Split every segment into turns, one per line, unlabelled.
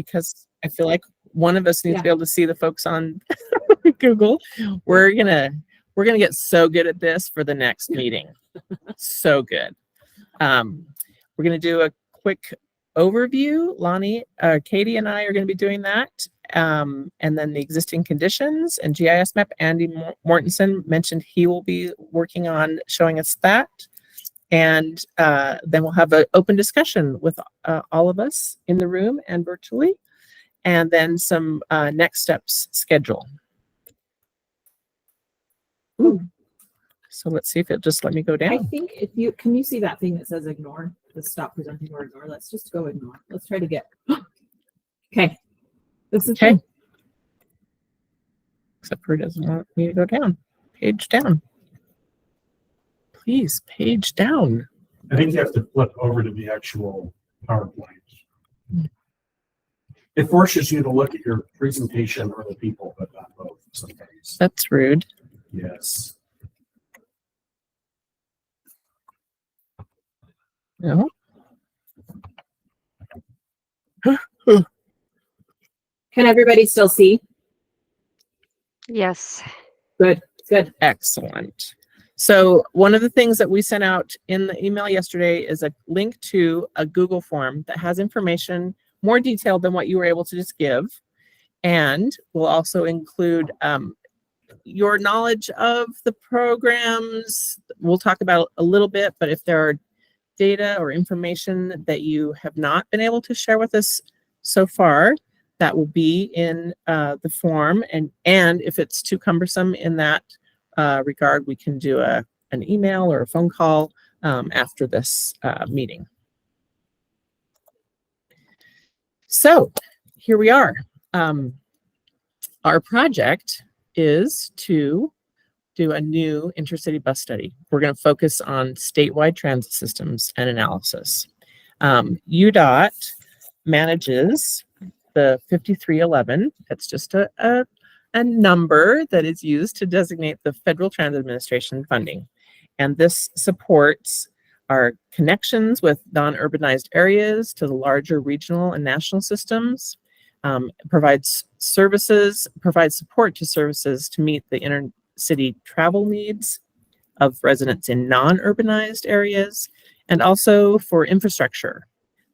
because I feel like one of us needs to be able to see the folks on Google. We're gonna get so good at this for the next meeting. So good. We're gonna do a quick overview. Lonnie, Katie and I are going to be doing that. And then the existing conditions and GIS map. Andy Mortensen mentioned he will be working on showing us that. And then we'll have an open discussion with all of us in the room and virtually. And then some next steps schedule. Ooh. So let's see if it'll just let me go down.
I think if you, can you see that thing that says ignore? The stop presenting or ignore. Let's just go ignore. Let's try to get. Okay. This is
okay. Except for it doesn't want me to go down. Page down. Please, page down.
I think you have to flip over to the actual PowerPoint. It forces you to look at your presentation or the people, but not both sometimes.
That's rude.
Yes.
No.
Can everybody still see?
Yes.
Good. Good.
Excellent. So one of the things that we sent out in the email yesterday is a link to a Google form that has information more detailed than what you were able to just give. And we'll also include your knowledge of the programs. We'll talk about a little bit, but if there are data or information that you have not been able to share with us so far, that will be in the form. And if it's too cumbersome in that regard, we can do an email or a phone call after this meeting. So here we are. Our project is to do a new intercity bus study. We're going to focus on statewide transit systems and analysis. UDOT manages the 5311. That's just a number that is used to designate the Federal Transit Administration funding. And this supports our connections with non-urbanized areas to the larger regional and national systems, provides support to services to meet the intercity travel needs of residents in non-urbanized areas, and also for infrastructure,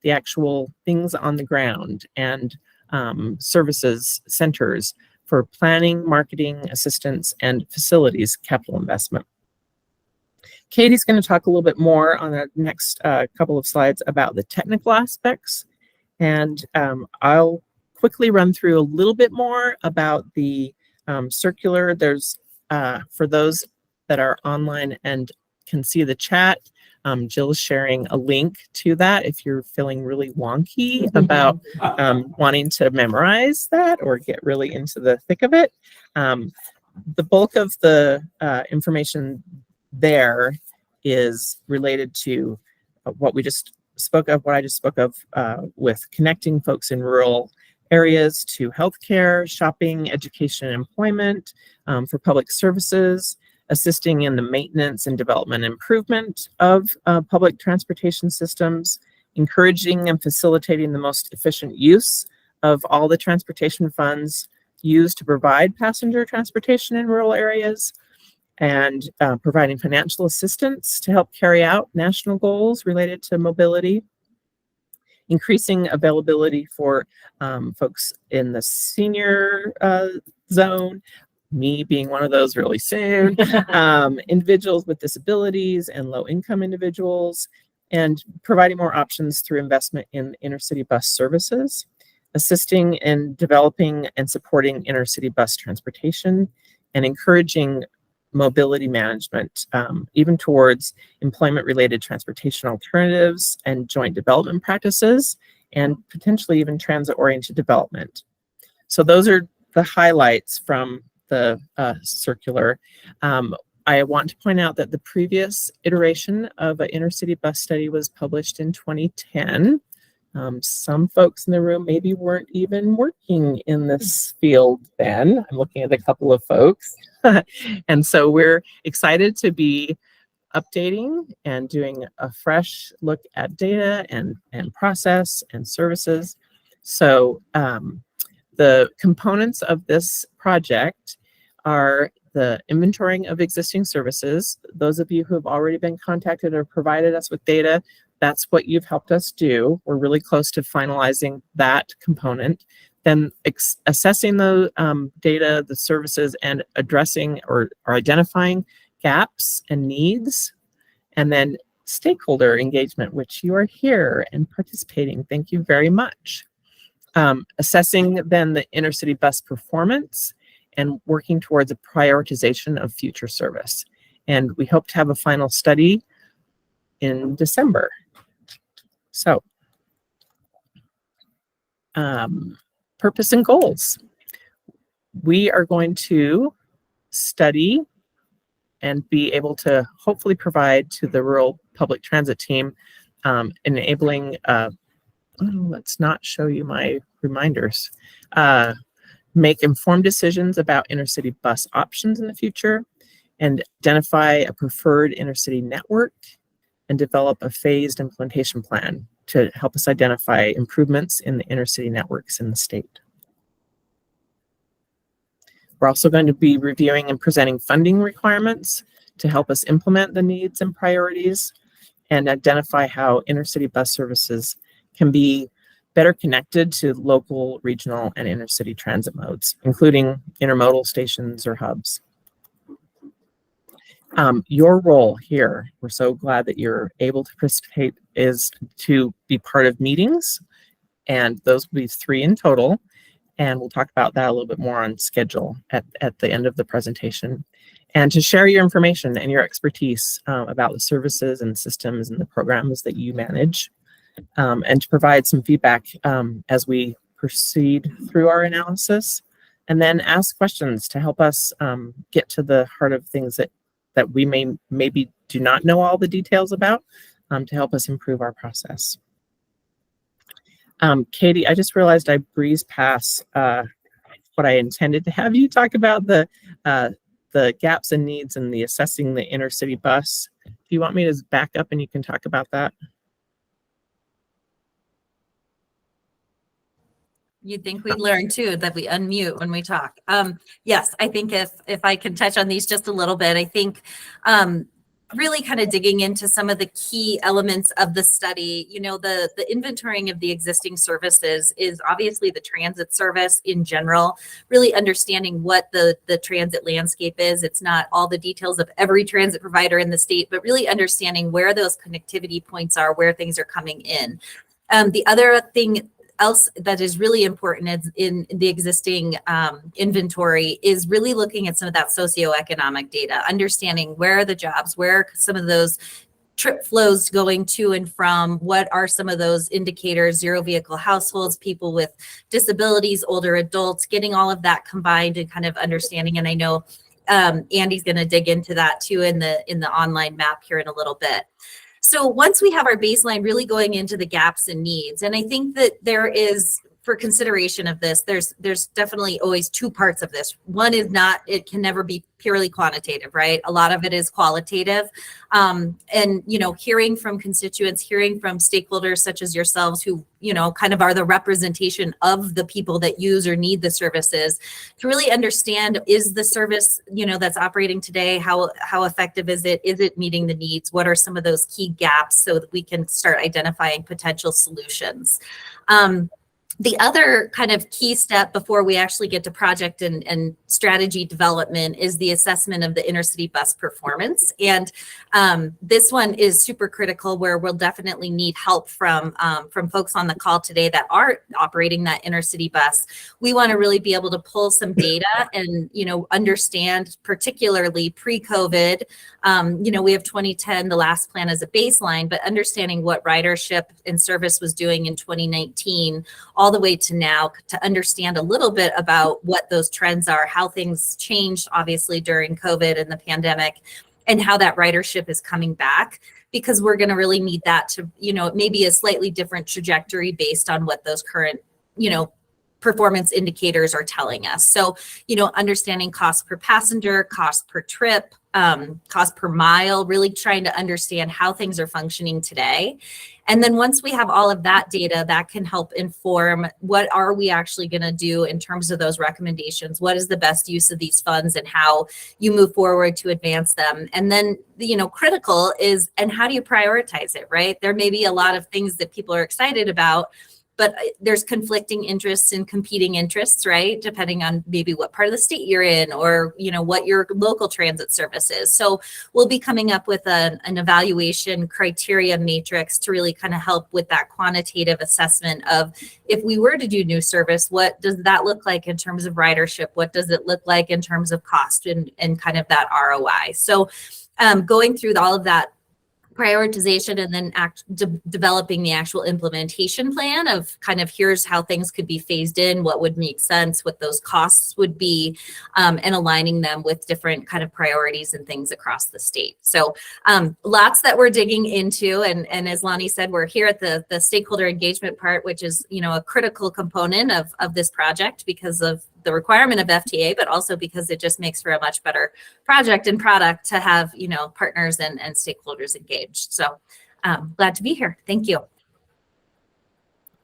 the actual things on the ground, and services centers for planning, marketing, assistance, and facilities capital investment. Katie's going to talk a little bit more on the next couple of slides about the technical aspects, and I'll quickly run through a little bit more about the circular. There's, for those that are online and can see the chat, Jill's sharing a link to that if you're feeling really wonky about wanting to memorize that or get really into the thick of it. The bulk of the information there is related to what we just spoke of, what I just spoke of with connecting folks in rural areas to healthcare, shopping, education, and employment, for public services, assisting in the maintenance and development improvement of public transportation systems, encouraging and facilitating the most efficient use of all the transportation funds used to provide passenger transportation in rural areas, and providing financial assistance to help carry out national goals related to mobility, increasing availability for folks in the senior zone, me being one of those really soon, individuals with disabilities and low-income individuals, and providing more options through investment in intercity bus services, assisting in developing and supporting intercity bus transportation, and encouraging mobility management, even towards employment-related transportation alternatives and joint development practices, and potentially even transit-oriented development. So those are the highlights from the circular. I want to point out that the previous iteration of an intercity bus study was published in 2010. Some folks in the room maybe weren't even working in this field then. I'm looking at a couple of folks. And so we're excited to be updating and doing a fresh look at data and process and services. So the components of this project are the inventorying of existing services. Those of you who have already been contacted or provided us with data, that's what you've helped us do. We're really close to finalizing that component. Then assessing the data, the services, and addressing or identifying gaps and needs. And then stakeholder engagement, which you are here and participating. Thank you very much. Assessing then the intercity bus performance and working towards a prioritization of future service. And we hope to have a final study in December. So, purpose and goals. We are going to study and be able to hopefully provide to the rural public transit team enabling, let's not show you my reminders, make informed decisions about intercity bus options in the future, and identify a preferred intercity network, and develop a phased implementation plan to help us identify improvements in the intercity networks in the state. We're also going to be reviewing and presenting funding requirements to help us implement the needs and priorities and identify how intercity bus services can be better connected to local, regional, and intercity transit modes, including intermodal stations or hubs. Your role here, we're so glad that you're able to participate, is to be part of meetings, and those will be 3 in total. And we'll talk about that a little bit more on schedule at the end of the presentation. And to share your information and your expertise about the services and systems and the programs that you manage. And to provide some feedback as we proceed through our analysis, and then ask questions to help us get to the heart of things that we maybe do not know all the details about, to help us improve our process. Katie, I just realized I breezed past what I intended to have you talk about, the gaps and needs and the assessing the intercity bus. Do you want me to back up and you can talk about that?
You'd think we'd learn too that we unmute when we talk. Yes, I think if I can touch on these just a little bit, I think really kind of digging into some of the key elements of the study. You know, the inventorying of the existing services is obviously the transit service in general, really understanding what the transit landscape is. It's not all the details of every transit provider in the state, but really understanding where those connectivity points are, where things are coming in. The other thing else that is really important is in the existing inventory is really looking at some of that socioeconomic data, understanding where are the jobs, where are some of those trip flows going to and from, what are some of those indicators, zero vehicle households, people with disabilities, older adults, getting all of that combined and kind of understanding. And I know Andy's going to dig into that too in the online map here in a little bit. So once we have our baseline, really going into the gaps and needs, and I think that there is, for consideration of this, there's definitely always 2 parts of this. One is not, it can never be purely quantitative, right? A lot of it is qualitative. And, you know, hearing from constituents, hearing from stakeholders such as yourselves who, you know, kind of are the representation of the people that use or need the services, to really understand, is the service, you know, that's operating today, how effective is it? Is it meeting the needs? What are some of those key gaps so that we can start identifying potential solutions? The other kind of key step before we actually get to project and strategy development is the assessment of the intercity bus performance. And this one is super critical, where we'll definitely need help from folks on the call today that are operating that intercity bus. We want to really be able to pull some data and, you know, understand, particularly pre-COVID, you know, we have 2010, the last plan as a baseline, but understanding what ridership and service was doing in 2019, all the way to now, to understand a little bit about what those trends are, how things changed, obviously, during COVID and the pandemic, and how that ridership is coming back, because we're going to really need that to, you know, maybe a slightly different trajectory based on what those current, you know, performance indicators are telling us. So, understanding cost per passenger, cost per trip, cost per mile, really trying to understand how things are functioning today. And then once we have all of that data, that can help inform what are we actually going to do in terms of those recommendations? What is the best use of these funds and how you move forward to advance them? And then, critical is, and how do you prioritize it, right? There may be a lot of things that people are excited about, but there's conflicting interests and competing interests, right? Depending on maybe what part of the state you're in or, what your local transit service is. So we'll be coming up with an evaluation criteria matrix to really kind of help with that quantitative assessment of if we were to do new service, what does that look like in terms of ridership? What does it look like in terms of cost and kind of that ROI? So going through all of that prioritization and then developing the actual implementation plan of kind of here's how things could be phased in, what would make sense, what those costs would be, and aligning them with different kind of priorities and things across the state. So lots that we're digging into. And as Lonnie said, we're here at the stakeholder engagement part, which is, a critical component of this project because of the requirement of FTA, but also because it just makes for a much better project and product to have, partners and stakeholders engaged. So glad to be here. Thank you.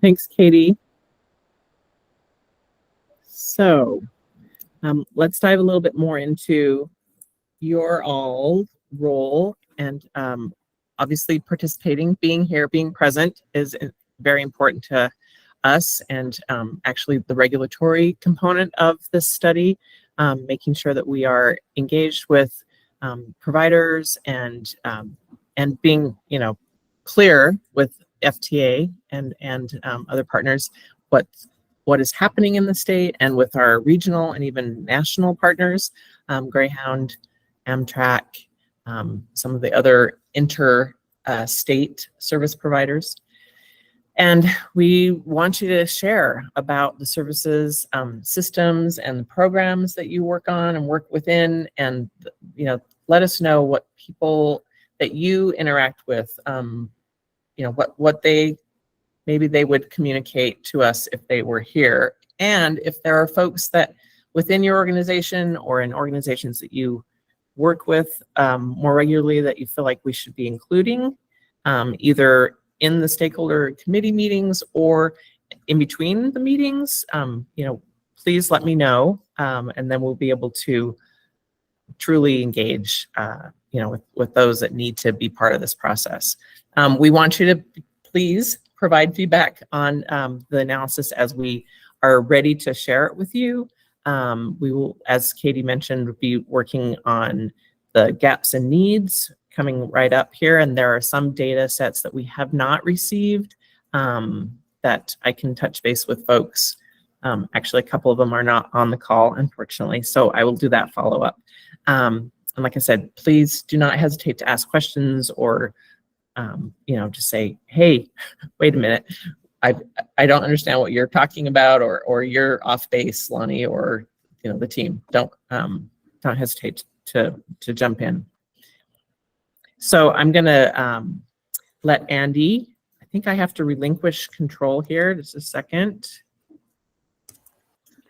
Thanks, Katie. So let's dive a little bit more into your all role and obviously participating, being here, being present is very important to us and actually the regulatory component of this study, making sure that we are engaged with providers and being, clear with FTA and other partners what is happening in the state and with our regional and even national partners, Greyhound, Amtrak, some of the other state service providers. And we want you to share about the services, systems, and the programs that you work on and work within, and let us know what people that you interact with, what they would communicate to us if they were here, and if there are folks that within your organization or in organizations that you work with more regularly that you feel like we should be including, either in the stakeholder committee meetings or in between the meetings, please let me know, and then we'll be able to truly engage, with those that need to be part of this process. We want you to please provide feedback on the analysis as we are ready to share it with you. We will, as Katie mentioned, be working on the gaps and needs coming right up here, and there are some data sets that we have not received that I can touch base with folks. Actually, a couple of them are not on the call, unfortunately, so I will do that follow-up. And like I said, please do not hesitate to ask questions or, just say, hey, wait a minute, I don't understand what you're talking about, or you're off base, Lonnie, or the team. Don't hesitate to jump in. So I'm gonna let Andy, I think I have to relinquish control here, just a second,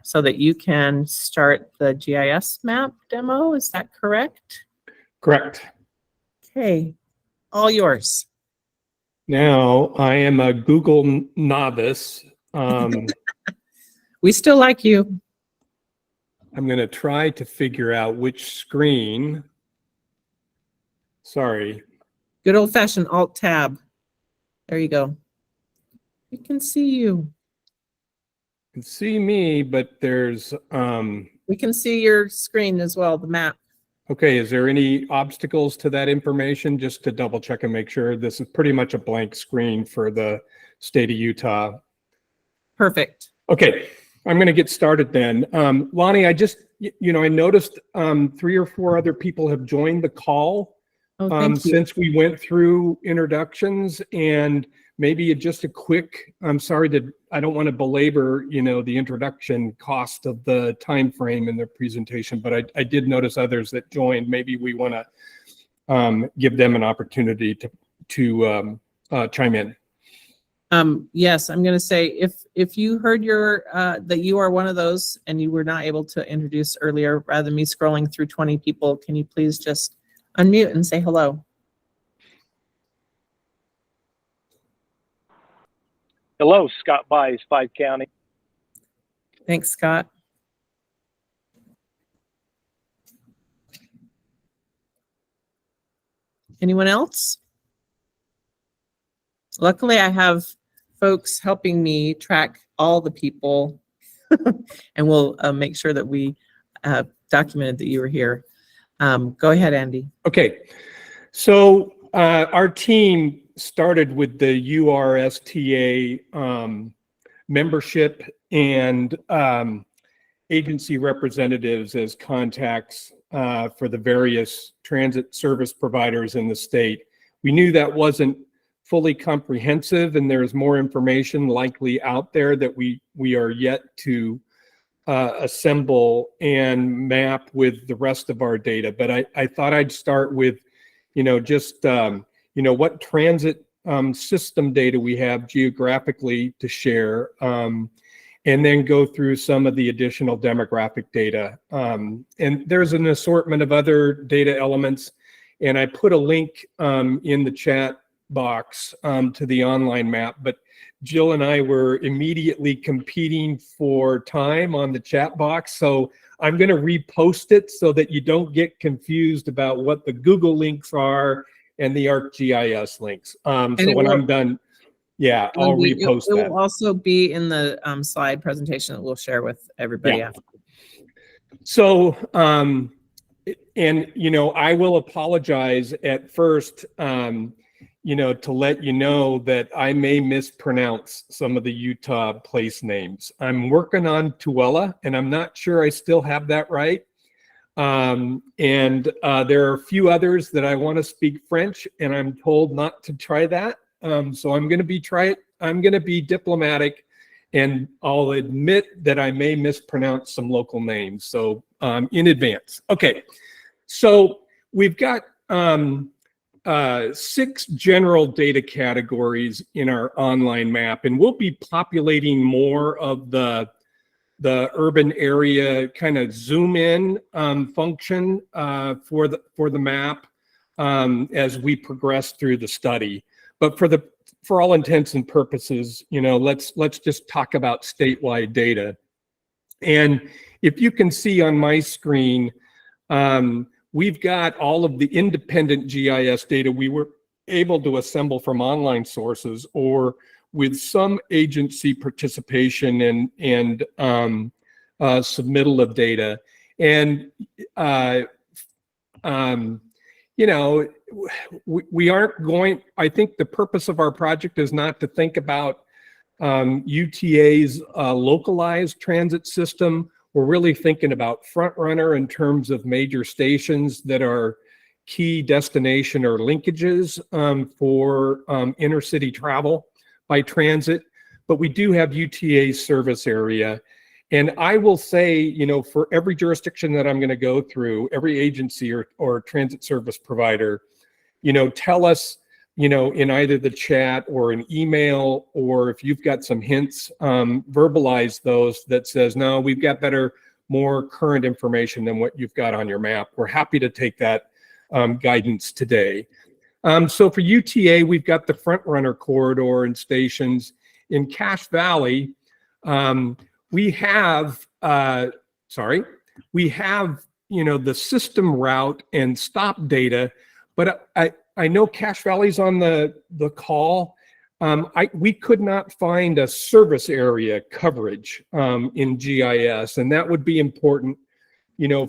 so that you can start the GIS map demo, is that correct?
Correct.
Okay, all yours.
Now, I am a Google novice.
We still like you.
I'm going to try to figure out which screen. Sorry.
Good old fashioned Alt Tab. There you go. We can see you.
You can see me, but there's
We can see your screen as well, the map.
okay, is there any obstacles to that information? Just to double check and make sure. This is pretty much a blank screen for the state of Utah.
Perfect.
Okay, I'm going to get started then. Lonnie, I just, I noticed 3 or 4 other people have joined the call since we went through introductions, and maybe just a quick, I don't want to belabor, the introduction cost of the time frame in their presentation, but I did notice others that joined. Maybe we want to give them an opportunity to chime in.
Yes, I'm going to say if you heard your that you are one of those and you were not able to introduce earlier, rather than me scrolling through 20 people, can you please just unmute and say hello?
Hello, Scott Buys, 5 County.
Thanks, Scott. Anyone else? Luckily, I have folks helping me track all the people and we'll make sure that we documented that you were here. Go ahead, Andy.
Okay, so our team started with the URSTA membership and agency representatives as contacts for the various transit service providers in the state. We knew that wasn't fully comprehensive and there's more information likely out there that we are yet to assemble and map with the rest of our data. But I thought I'd start with, just, what transit system data we have geographically to share, and then go through some of the additional demographic data. And there's an assortment of other data elements, and I put a link in the chat box to the online map, but Jill and I were immediately competing for time on the chat box. So I'm going to repost it so that you don't get confused about what the Google links are and the ArcGIS links. So when I'm done, yeah, I'll repost that.
It will also be in the slide presentation that we'll share with everybody after.
So, and, I will apologize at first, to let you know that I may mispronounce some of the Utah place names. I'm working on Tooele, and I'm not sure I still have that right. And there are a few others that I want to speak French, and I'm told not to try that. So I'm going to be diplomatic, and I'll admit that I may mispronounce some local names. So in advance. Okay, so we've got 6 general data categories in our online map, and we'll be populating more of the urban area kind of zoom in function for the map as we progress through the study. But for all intents and purposes, let's just talk about statewide data. And if you can see on my screen, we've got all of the independent GIS data we were able to assemble from online sources or with some agency participation and submittal of data. And, we aren't going, I think the purpose of our project is not to think about UTA's localized transit system. We're really thinking about front runner in terms of major stations that are key destination or linkages for intercity travel by transit. But we do have UTA's service area. And I will say, for every jurisdiction that I'm going to go through, every agency or transit service provider, tell us, in either the chat or an email, or if you've got some hints, verbalize those that says, no, we've got more current information than what you've got on your map. We're happy to take that guidance today. So for UTA, we've got the front runner corridor and stations. In Cache Valley, we have, the system route and stop data, but I know Cache Valley's on the call. We could not find a service area coverage in GIS, and that would be important,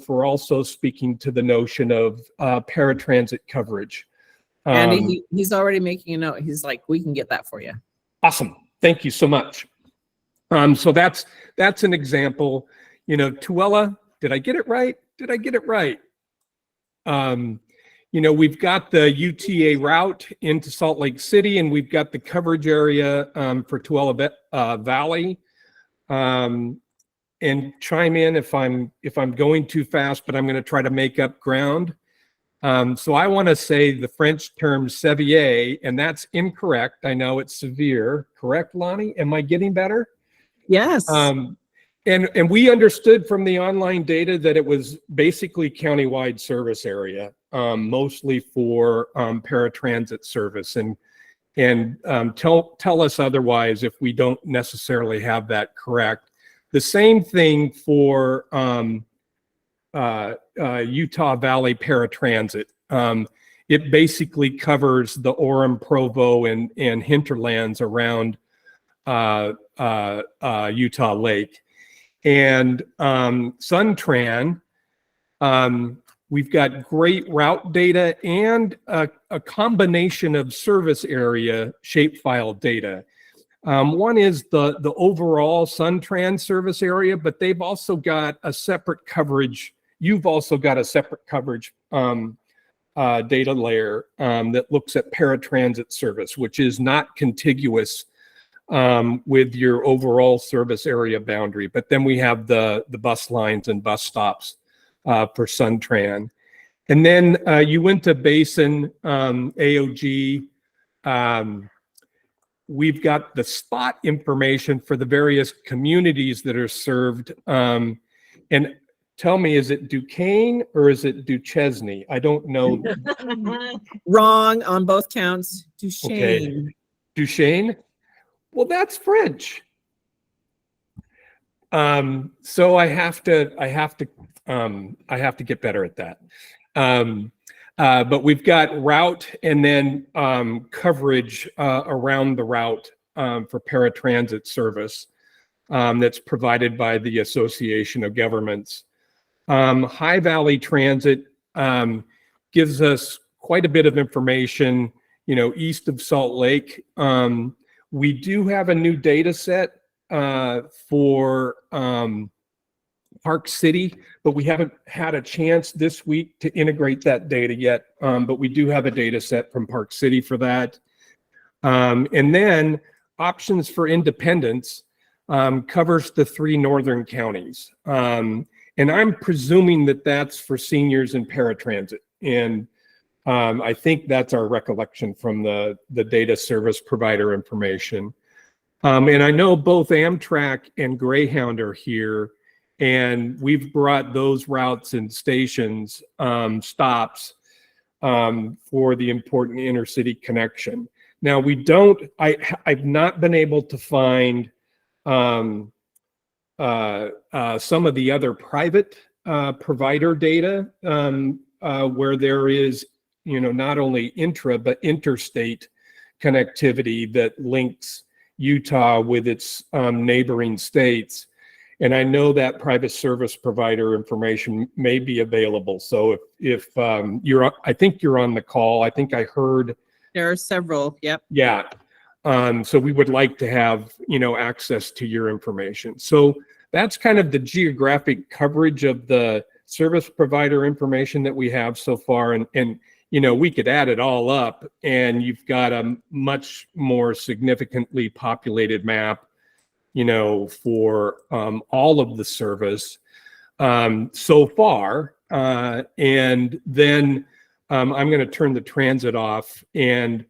for also speaking to the notion of paratransit coverage.
Andy, he's already making a note. He's like, we can get that for you.
Awesome. Thank you so much. So that's an example. Tooele, did I get it right? Did I get it right? We've got the UTA route into Salt Lake City, and we've got the coverage area for Tooele Valley. And chime in if I'm going too fast, but I'm going to try to make up ground. So I want to say the French term sévère, and that's incorrect. I know it's severe. Correct, Lonnie? Am I getting better?
Yes.
And we understood from the online data that it was basically countywide service area, mostly for paratransit service. And tell us otherwise if we don't necessarily have that correct. The same thing for Utah Valley Paratransit. It basically covers the Orem, Provo, and hinterlands around Utah Lake. And Suntran, we've got great route data and a combination of service area shapefile data. One is the overall Suntran service area, but they've also got a separate coverage. You've also got a separate coverage data layer that looks at paratransit service, which is not contiguous with your overall service area boundary. But then we have the bus lines and bus stops for Suntran. And then Uinta Basin AOG. We've got the spot information for the various communities that are served. And tell me, is it Duquesne or is it Duchesne? I don't know.
Wrong on both counts. Duchesne.
Okay. Duchesne? Well, that's French. So I have to get better at that. But we've got route and then coverage around the route for paratransit service that's provided by the Association of Governments. High Valley Transit gives us quite a bit of information, east of Salt Lake. We do have a new data set for Park City, but we haven't had a chance this week to integrate that data yet. But we do have a data set from Park City for that. And then Options for Independence covers the 3 northern counties. And I'm presuming that that's for seniors in paratransit. And I think that's our recollection from the data service provider information. And I know both Amtrak and Greyhound are here, and we've brought those routes and stations, stops for the important intercity connection. Now I've not been able to find some of the other private provider data where there is, not only intra but interstate connectivity that links Utah with its neighboring states. And I know that private service provider information may be available. So if I think you're on the call. I think I heard.
There are several. Yep.
Yeah. So we would like to have, access to your information. So that's kind of the geographic coverage of the service provider information that we have so far. And we could add it all up and you've got a much more significantly populated map, for all of the service so far. And then I'm going to turn the transit off. And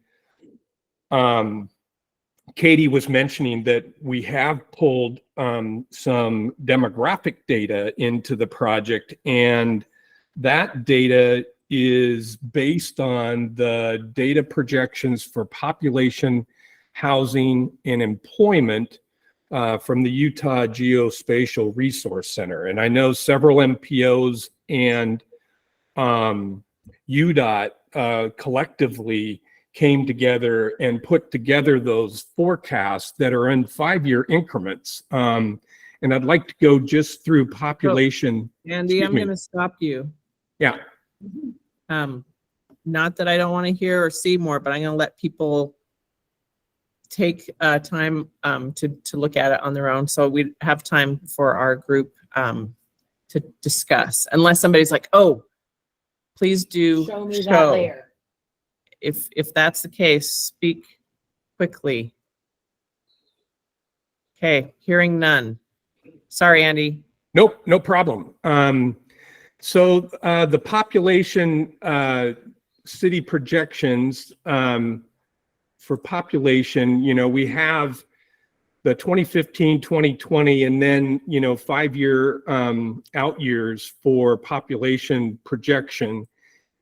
Katie was mentioning that we have pulled some demographic data into the project, and that data is based on the data projections for population, housing, and employment from the Utah Geospatial Resource Center. And I know several MPOs and UDOT collectively came together and put together those forecasts that are in 5-year increments. And I'd like to go just through population.
Andy, I'm going to stop you.
Yeah.
Not that I don't want to hear or see more, but I'm going to let people take time to look at it on their own. So we have time for our group to discuss, unless somebody's like, oh, please do
Show me that layer.
If that's the case, speak quickly. Okay, hearing none. Sorry, Andy.
Nope, no problem. So the population city projections for population, we have the 2015, 2020, and then, 5-year out years for population projection.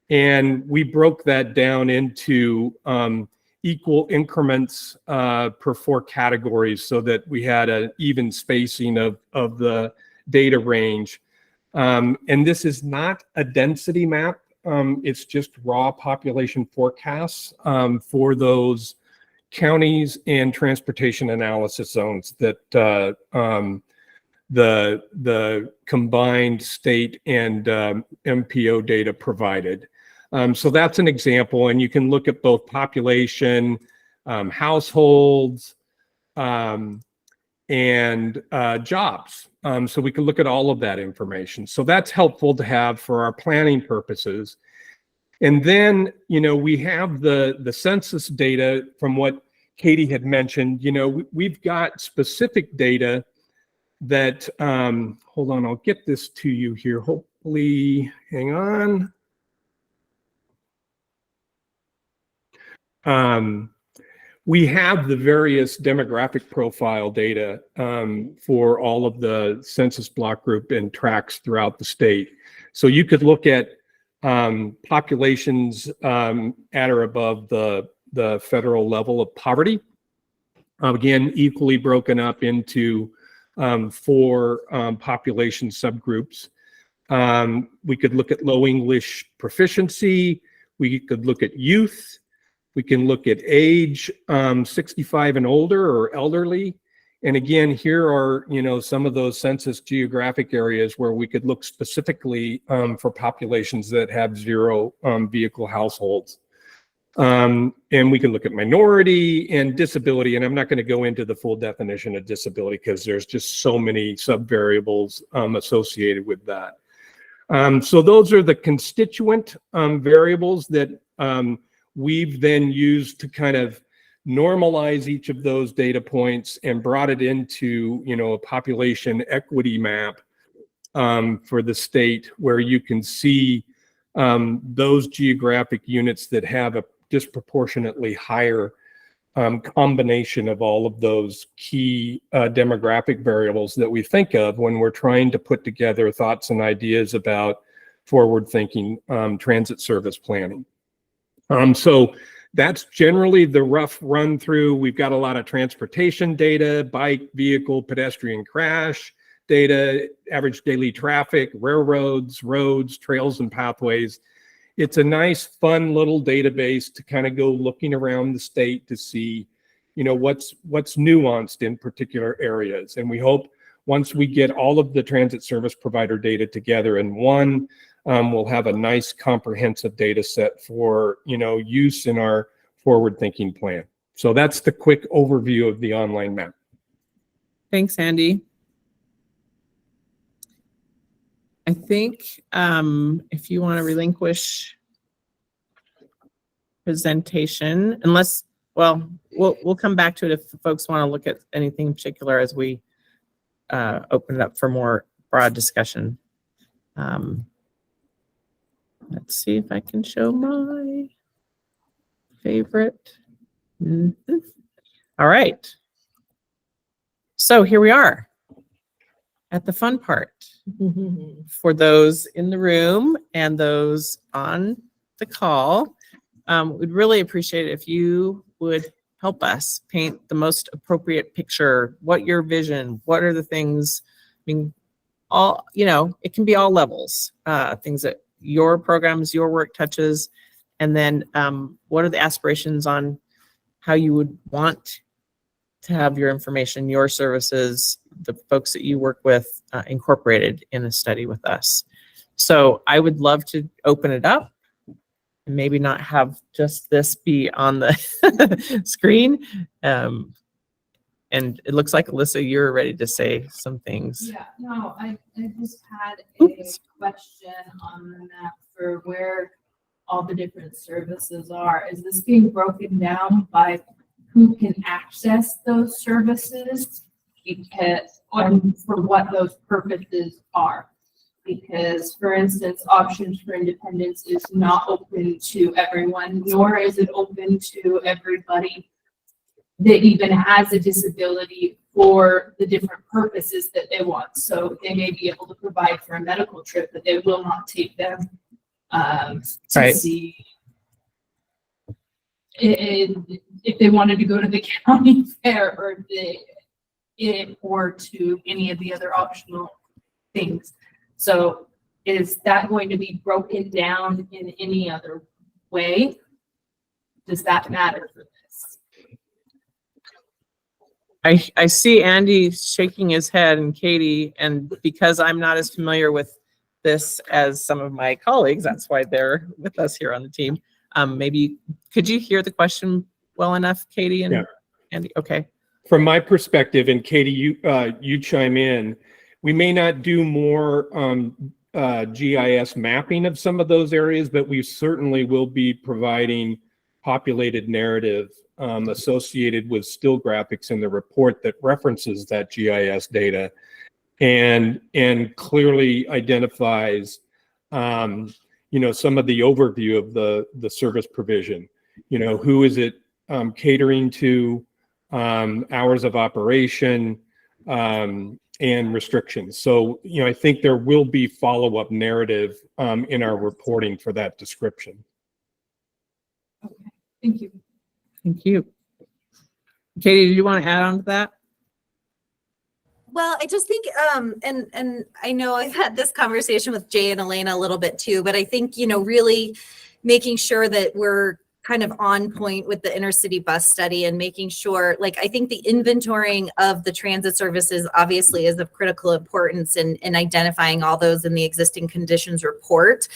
And we broke that down into equal increments per 4 categories so that we had an even spacing of the data range. And this is not a density map. It's just raw population forecasts for those counties and transportation analysis zones that the combined state and MPO data provided. So that's an example, and you can look at both population, households, and jobs. So we can look at all of that information. So that's helpful to have for our planning purposes. And then, we have the census data from what Katie had mentioned. We've got specific data that, hold on, I'll get this to you here. Hopefully, hang on. We have the various demographic profile data for all of the census block group and tracts throughout the state. So you could look at populations at or above the federal level of poverty. Again, equally broken up into 4 population subgroups. We could look at low English proficiency. We could look at youth. We can look at age, 65 and older or elderly. And again, here are, some of those census geographic areas where we could look specifically for populations that have 0 vehicle households. And we can look at minority and disability. And I'm not going to go into the full definition of disability because there's just so many subvariables associated with that. So those are the constituent variables that we've then used to kind of normalize each of those data points and brought it into, a population equity map for the state, where you can see those geographic units that have a disproportionately higher combination of all of those key demographic variables that we think of when we're trying to put together thoughts and ideas about forward-thinking transit service planning. So that's generally the rough run through. We've got a lot of transportation data, bike, vehicle, pedestrian crash data, average daily traffic, railroads, roads, trails, and pathways. It's a nice, fun little database to kind of go looking around the state to see, what's nuanced in particular areas. And we hope once we get all of the transit service provider data together in one, we'll have a nice comprehensive data set for, use in our forward-thinking plan. So that's the quick overview of the online map.
Thanks, Andy. I think if you want to relinquish presentation, unless, well, we'll come back to it if folks want to look at anything in particular as we open it up for more broad discussion. Let's see if I can show my favorite. All right. So here we are at the fun part for those in the room and those on the call. We'd really appreciate it if you would help us paint the most appropriate picture. What your vision, what are the things, all, it can be all levels, things that your programs, your work touches, and then what are the aspirations on how you would want to have your information, your services, the folks that you work with incorporated in a study with us. So I would love to open it up and maybe not have just this be on the screen. And it looks like, Alyssa, you're ready to say some things.
Yeah, no, I just had a question on the map for where all the different services are. Is this being broken down by who can access those services? Because for what those purposes are. because, for instance, Options for Independence is not open to everyone, nor is it open to everybody that even has a disability for the different purposes that they want. So they may be able to provide for a medical trip, but they will not take them to
Right.
see if they wanted to go to the county fair or to any of the other optional things. So is that going to be broken down in any other way? Does that matter for this?
I see Andy shaking his head and Katie, and because I'm not as familiar with this as some of my colleagues, that's why they're with us here on the team. Maybe could you hear the question well enough, Katie and Andy? Okay.
From my perspective, and Katie, you chime in, we may not do more GIS mapping of some of those areas, but we certainly will be providing populated narrative associated with still graphics in the report that references that GIS data and clearly identifies some of the overview of the service provision. Who is it catering to, hours of operation, and restrictions. So, I think there will be follow-up narrative in our reporting for that description.
Okay, thank you.
Thank you. Katie, do you want to add on to that?
Well, I just think, and I know I've had this conversation with Jay and Elena a little bit too, but I think, really making sure that we're kind of on point with the intercity bus study and making sure, I think the inventorying of the transit services obviously is of critical importance in identifying all those in the existing conditions report.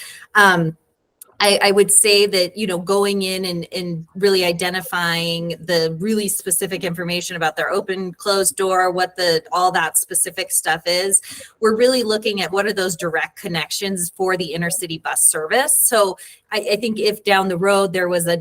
I would say that, going in and really identifying the really specific information about their open, closed door, what all that specific stuff is, we're really looking at what are those direct connections for the intercity bus service. So I think if down the road there was a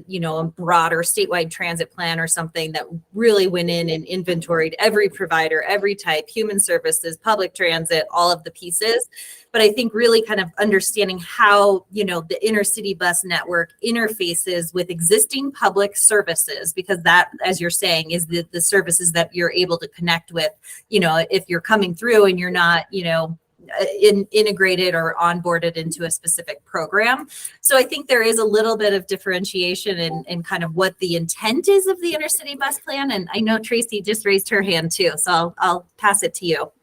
broader statewide transit plan or something that really went in and inventoried every provider, every type, human services, public transit, all of the pieces. But I think really kind of understanding how, the intercity bus network interfaces with existing public services, because that, as you're saying, is the services that you're able to connect with, if you're coming through and you're not, integrated or onboarded into a specific program. So I think there is a little bit of differentiation in kind of what the intent is of the intercity bus plan. And I know Tracy just raised her hand too, so I'll pass it to you.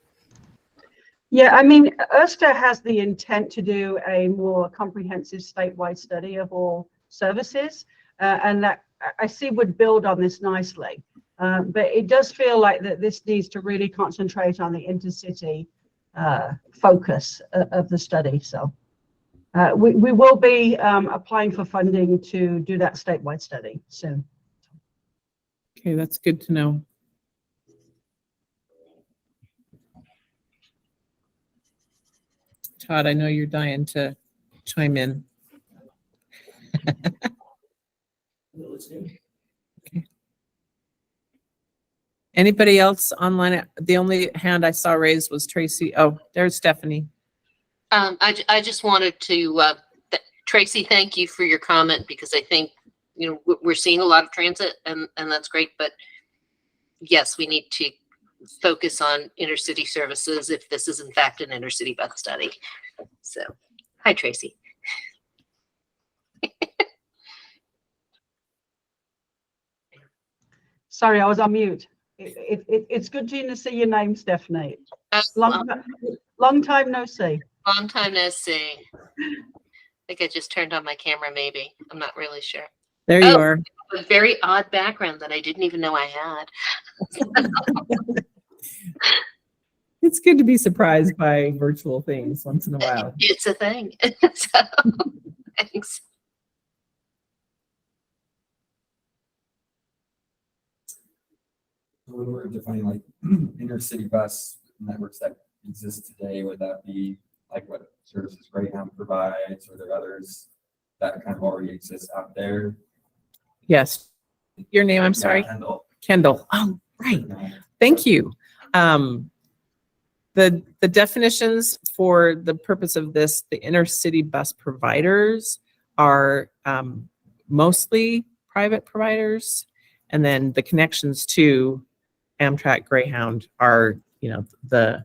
Yeah, I mean, USTA has the intent to do a more comprehensive statewide study of all services, and that I see would build on this nicely. But it does feel like that this needs to really concentrate on the intercity focus of the study. So we will be applying for funding to do that statewide study soon.
Okay, that's good to know. Todd, I know you're dying to chime in. Okay. Anybody else online? The only hand I saw raised was Tracy. Oh, there's Stephanie.
I just wanted to, Tracy, thank you for your comment, because I think, we're seeing a lot of transit and that's great, but yes, we need to focus on intercity services if this is in fact an intercity bus study. So, hi, Tracy.
Sorry, I was on mute. It's good to see your name, Stephanie. Long time no see.
Long time no see. I think I just turned on my camera, maybe. I'm not really sure.
There you are.
A very odd background that I didn't even know I had.
It's good to be surprised by virtual things once in a while.
It's a thing. So, thanks.
When we're defining intercity bus networks that exist today, would that be like what services Greyhound provides, or are there others that kind of already exist out there?
Yes. Your name, I'm sorry.
Kendall.
Kendall. Oh, right. Thank you. The definitions for the purpose of this, the intercity bus providers are mostly private providers, and then the connections to Amtrak, Greyhound are, the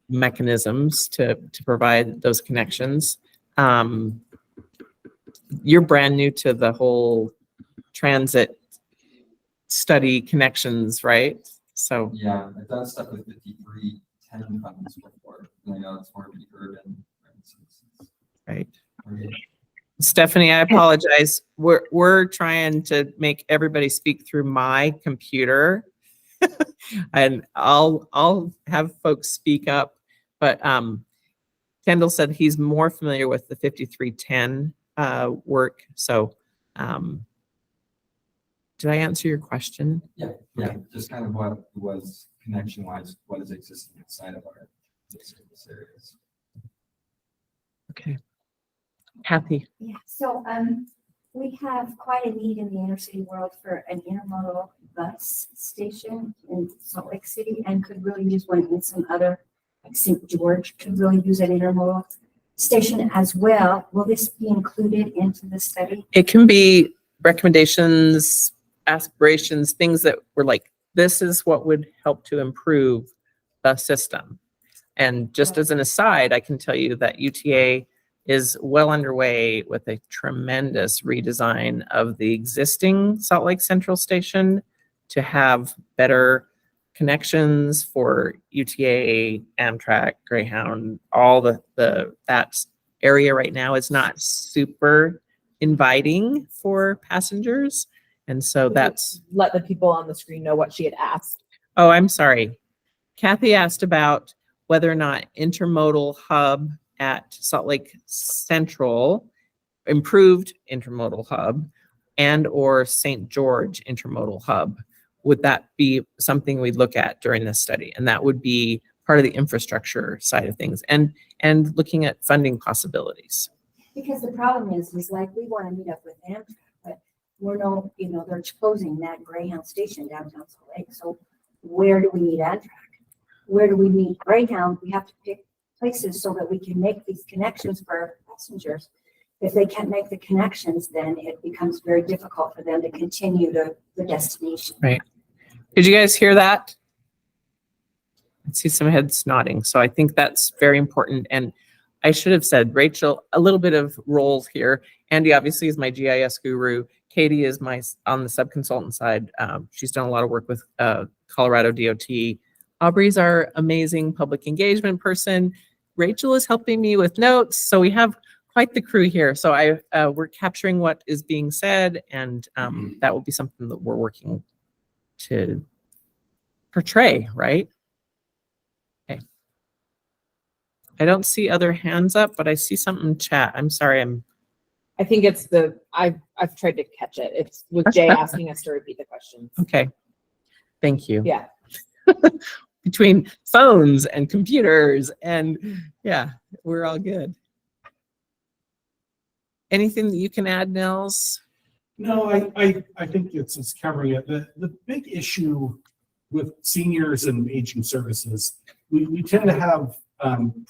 mechanisms to provide those connections. You're brand new to the whole transit study connections, right? So
Yeah, I've done stuff with 5310 funds before. I know it's more of the urban.
right. Stephanie, I apologize. We're trying to make everybody speak through my computer. And I'll have folks speak up, but Kendall said he's more familiar with the 5310 work. So did I answer your question?
Yeah, just kind of what was connection wise, what is existing inside of our service areas.
Okay. Kathy.
Yeah, so we have quite a need in the inner city world for an intermodal bus station in Salt Lake City, and could really use one in some other, like St. George could really use an intermodal station as well. Will this be included into the study?
It can be recommendations, aspirations, things that were like, this is what would help to improve the system. And just as an aside, I can tell you that UTA is well underway with a tremendous redesign of the existing Salt Lake Central Station to have better connections for UTA, Amtrak, Greyhound. All that area right now is not super inviting for passengers. And so that's...
Let the people on the screen know what she had asked.
Oh, I'm sorry. Kathy asked about whether or not intermodal hub at Salt Lake Central, improved intermodal hub, and or St. George intermodal hub, would that be something we'd look at during this study? And that would be part of the infrastructure side of things, and looking at funding possibilities.
Because the problem is like we want to meet up with Amtrak, but we're they're closing that Greyhound station downtown Salt Lake. So where do we need Amtrak? Where do we meet Greyhound? We have to pick places so that we can make these connections for our passengers. If they can't make the connections, then it becomes very difficult for them to continue to the destination.
Right. Did you guys hear that? I see some heads nodding. So I think that's very important. And I should have said, Rachel, a little bit of roles here. Andy obviously is my GIS guru. Katie is on the sub-consultant side. She's done a lot of work with Colorado DOT. Aubrey's our amazing public engagement person. Rachel is helping me with notes. So we have quite the crew here. So we're capturing what is being said, and that will be something that we're working to portray, right? Okay. I don't see other hands up, but I see something in chat. I'm sorry.
I think it's I've tried to catch it. It's with Jay asking us to repeat the questions.
Okay. Thank you.
Yeah.
Between phones and computers, and yeah, we're all good. Anything that you can add, Nels?
No, I think it's covering it. The big issue with seniors and aging services, we tend to have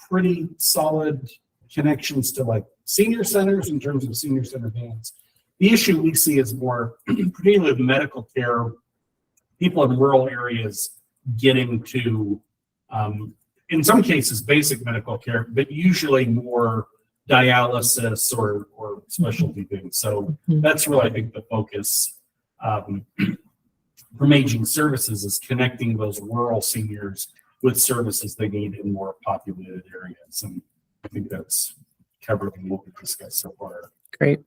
pretty solid connections to like senior centers in terms of senior center vans. The issue we see is more, particularly with medical care, people in rural areas getting to, in some cases, basic medical care, but usually more dialysis or specialty things. So that's really, I think, the focus from aging services is connecting those rural seniors with services they need in more populated areas. And I think that's covered in what we discussed so far.
Great.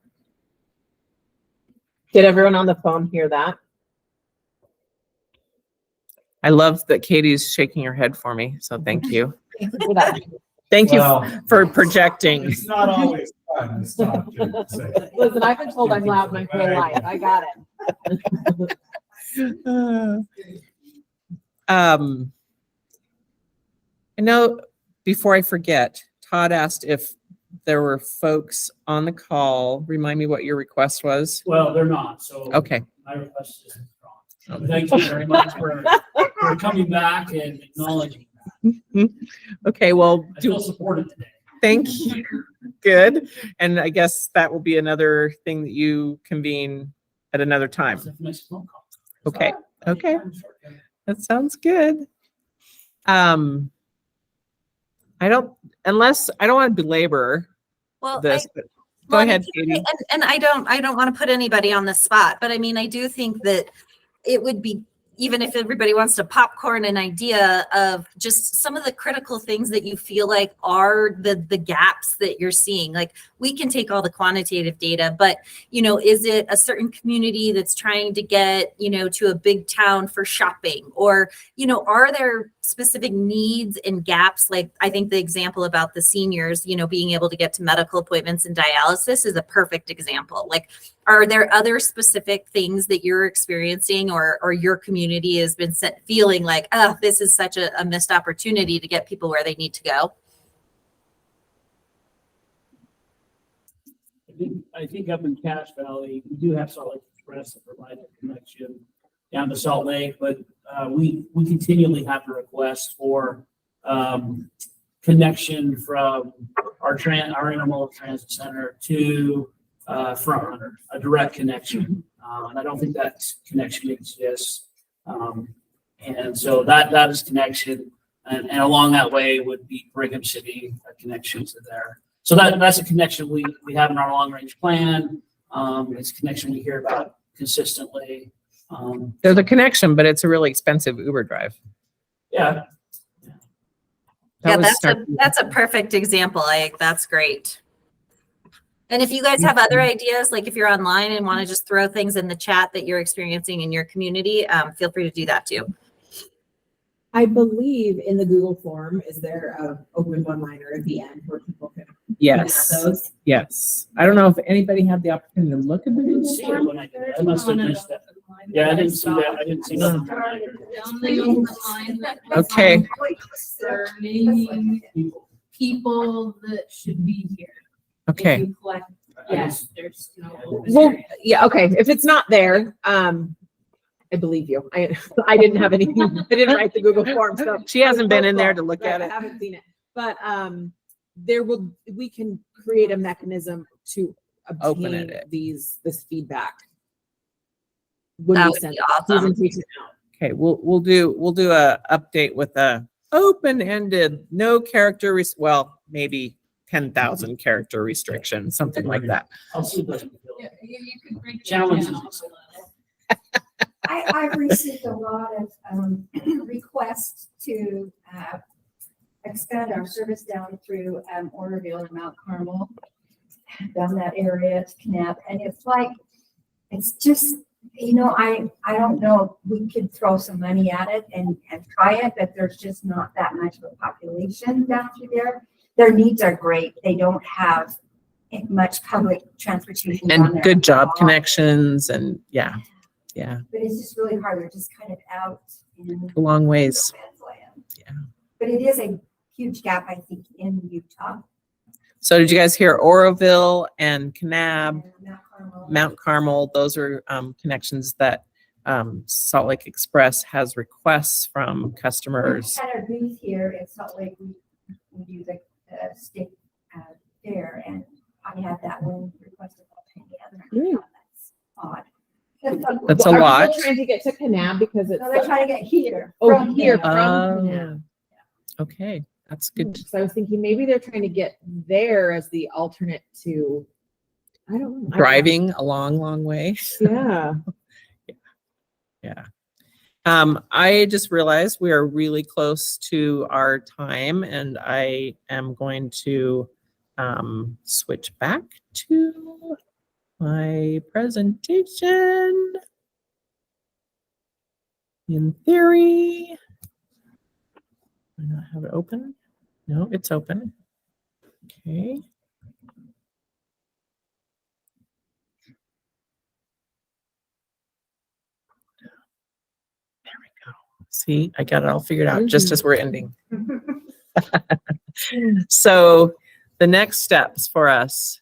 Did everyone on the phone hear that?
I love that Katie's shaking her head for me. So thank you.
Thank you for that.
Thank you for projecting.
It's not always fun. It's not good to say.
Listen, I've been told I'm loud my whole life. I got it.
I know, before I forget, Todd asked if there were folks on the call. Remind me what your request was.
Well, they're not, so.
Okay.
My request is withdrawn. So thank you very much for coming back and acknowledging
Okay, well,
I feel supported today.
thank you. Good. And I guess that will be another thing that you convene at another time.
Nice phone call.
Okay. Okay. That sounds good. I don't want to belabor
Well,
this, but go
Lonnie,
ahead, Katie.
and I don't want to put anybody on the spot, but I mean, I do think that it would be, even if everybody wants to popcorn an idea of just some of the critical things that you feel like are the gaps that you're seeing. Like, we can take all the quantitative data, but, you know, is it a certain community that's trying to get, you know, to a big town for shopping? Or, you know, are there specific needs and gaps? Like, I think the example about the seniors, you know, being able to get to medical appointments and dialysis is a perfect example. Like, are there other specific things that you're experiencing or your community has been feeling like, oh, this is such a missed opportunity to get people where they need to go?
I think up in Cache Valley, we do have Salt Lake Express that provides a connection down to Salt Lake, but we continually have a request for connection from our intermodal transit center to Front Runner, a direct connection. And I don't think that connection exists. And so that is connection. And along that way would be Brigham City, a connection to there. So that's a connection we have in our long range plan. It's a connection we hear about consistently.
There's a connection, but it's a really expensive Uber drive.
Yeah.
That's a perfect example. That's great. And if you guys have other ideas, like if you're online and want to just throw things in the chat that you're experiencing in your community, feel free to do that too.
I believe in the Google form, is there a open one-liner at the end where people can
Yes.
add those?
Yes. I don't know if anybody had the opportunity to look at the
I didn't
Google
see it
form.
when I did it. I must have missed that. Yeah, I didn't see that. I didn't see that.
Okay.
They're naming people that should be here. If
Okay.
you collect- Yes, there's no. open
Well,
area.
yeah, okay. If it's not there, I believe you. I didn't have anything. I didn't write the Google form, so
She hasn't been in there to look
right,
at it.
I haven't seen it, but we can create a mechanism to
Open
obtain
it.
this feedback. When
That
we
would
send
be
the
awesome.
presentation out.
Okay, we'll do a update with a open-ended, no character, well, maybe 10,000 character restriction, something like that.
I'll see if I can fill
Yeah,
it.
you can break it
Challenges.
down.
I've received a lot of requests to expand our service down through Orderville and Mount Carmel, down that area to Kanab. And it's like, it's just, you know, I don't know, we could throw some money at it and try it, but there's just not that much of a population down through there. Their needs are great. They don't have much public transportation down
And
there
good
at
job
all.
connections and yeah.
But it's just really hard. They're just kind of out in
A long ways.
no man's land.
Yeah.
But it is a huge gap, I think, in Utah.
So did you guys hear Oroville and Kanab,
And Mount Carmel.
Mount Carmel? Those are connections that Salt Lake Express has requests from customers.
At our booth here in Salt Lake, we do the state fair, and I had that one requested all together.
Mm.
That's odd.
That's a
Are
lot.
people trying to get to Kanab because it's
So they're trying to get here.
oh
from
here
there.
from Kanab.
Okay, that's good.
So I was thinking maybe they're trying to get there as the alternate to, I don't know.
Driving a long way.
Yeah.
Yeah. I just realized we are really close to our time and I am going to switch back to my presentation. In theory, do I not have it open? No, it's open. Okay. There we go. See, I got it all figured out just as we're ending. So the next steps for us,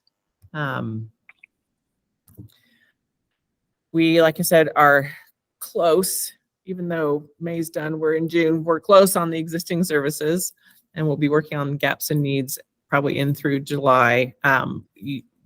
we, like I said, are close even though May's done, we're in June, we're close on the existing services, and we'll be working on gaps and needs probably in through July.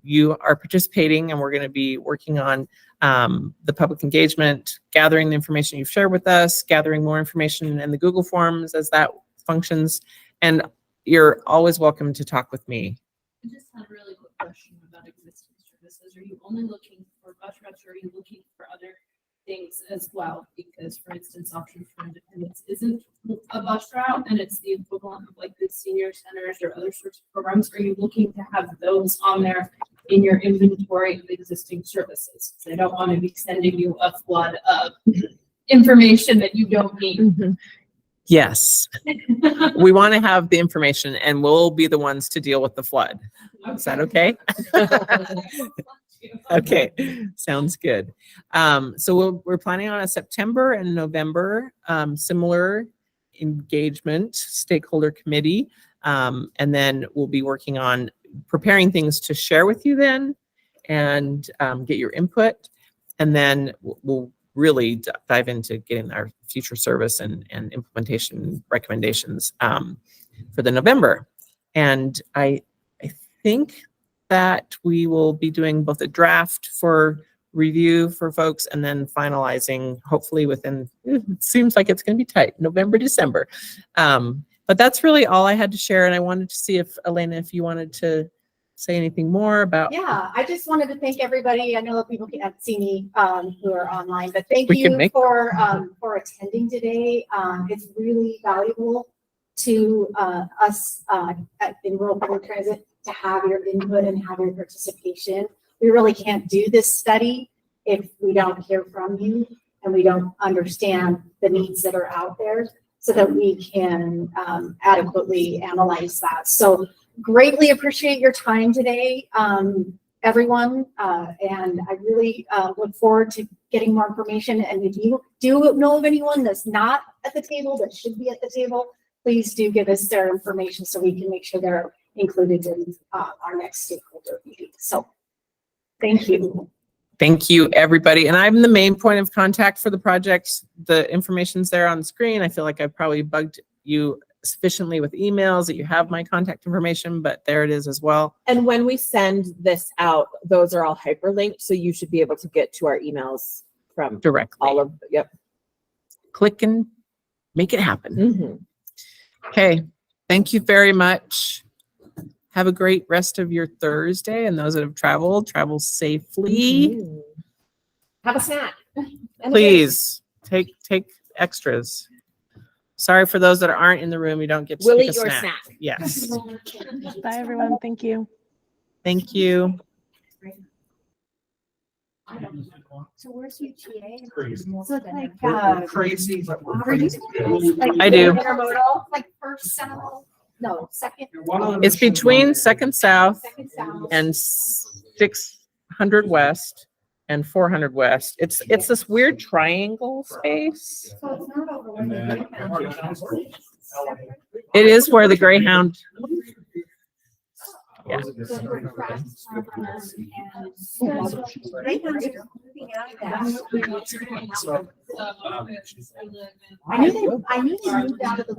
You are participating, and we're going to be working on the public engagement, gathering the information you've shared with us, gathering more information in the Google Forms as that functions. And you're always welcome to talk with me.
I just had a really quick question about existing services. Are you only looking for bus routes, or are you looking for other things as well? Because, for instance, Options for Independence isn't a bus route, and it's the equivalent of like the senior centers or other sorts of programs. Are you looking to have those on there in your inventory of existing services? So I don't want to be sending you a flood of information that you don't need.
Yes, we want to have the information, and we'll be the ones to deal with the flood. Is that okay? Okay, sounds good. So we're planning on a September and November similar engagement stakeholder committee, and then we'll be working on preparing things to share with you then, and get your input, and then we'll really dive into getting our future service and implementation recommendations for the November. And I think that we will be doing both a draft for review for folks and then finalizing hopefully within, it seems like it's going to be tight, November, December. But that's really all I had to share. And I wanted to see if, Elena, if you wanted to say anything more about.
Yeah, I just wanted to thank everybody. I know people can't see me who are online, but thank
We can
you
make-
for attending today. It's really valuable to us in rural public transit to have your input and have your participation. We really can't do this study if we don't hear from you and we don't understand the needs that are out there so that we can adequately analyze that. So greatly appreciate your time today, everyone. And I really look forward to getting more information. And if you do know of anyone that's not at the table, that should be at the table, please do give us their information so we can make sure they're included in our next stakeholder meeting. So thank you.
Thank you, everybody. And I'm the main point of contact for the project. The information's there on the screen. I feel like I've probably bugged you sufficiently with emails that you have my contact information, but there it is as well.
And when we send this out, those are all hyperlinked, so you should be able to get to our emails from
Directly.
all of, yep.
Click and make it happen.
Mm-hmm.
Okay. Thank you very much. Have a great rest of your Thursday. And those that have traveled, travel safely.
Mm-hmm. Have a snack. And
Please take extras. Sorry for those that aren't in the room. You don't get to
We'll
take
eat
a
your
snack.
snack.
Yes.
Bye, everyone. Thank you.
Thank you.
So where's UTA?
Crazy.
So it's like,
We're crazy, but we're
are you
crazy.
like
I do.
intermodal, like first south? No, second.
It's between Second South
Second south.
and 600 West and 400 West. It's this weird triangle space.
So it's not over.
And then-
It is where the Greyhound. Yeah.
I knew they moved out of the